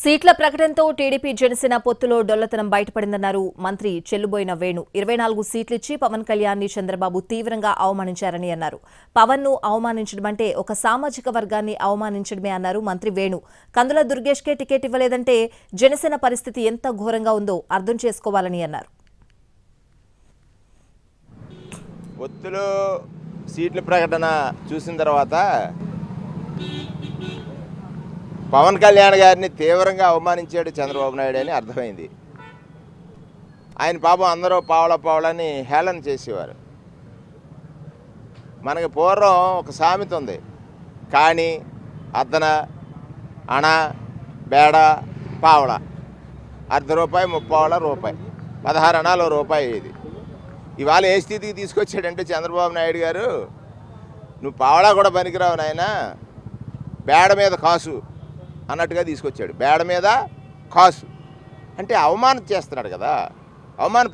సీట్ల ప్రకటనతో టీడీపీ జనసేన పొత్తులో డొల్లతనం బయటపడిందన్నారు మంత్రి చెల్లుబోయిన వేణు. 24 సీట్లిచ్చి పవన్ కళ్యాణ్ని చంద్రబాబు తీవ్రంగా అవమానించారని అన్నారు. పవన్ను అవమానించడమంటే ఒక సామాజిక వర్గాన్ని అవమానించడమే అన్నారు మంత్రి వేణు. కందుల దుర్గేష్కే టికెట్ ఇవ్వలేదంటే జనసేన పరిస్థితి ఎంత ఘోరంగా ఉందో అర్థం చేసుకోవాలని అన్నారు. పొత్తులో సీట్ల ప్రకటన చూసిన తర్వాత పవన్ కళ్యాణ్ గారిని తీవ్రంగా అవమానించాడు చంద్రబాబు నాయుడు అని అర్థమైంది. ఆయన పాపం అందరూ పావలని హేళన చేసేవారు. మనకి పూర్వం ఒక సామెత ఉంది, కాణి, అద్దన, అణ, బేడ, పావళ, ₹1 ముప్పావళ రూపాయి, 16 అణాలు రూపాయి. ఇవాళ ఏ స్థితికి తీసుకొచ్చాడంటే చంద్రబాబు నాయుడు గారు, నువ్వు పావళ కూడా పనికిరావు నాయన, బేడ మీద కాసు అన్నట్టుగా తీసుకొచ్చాడు. బేడ మీద కాసు అంటే అవమానం చేస్తున్నాడు కదా, అవమాన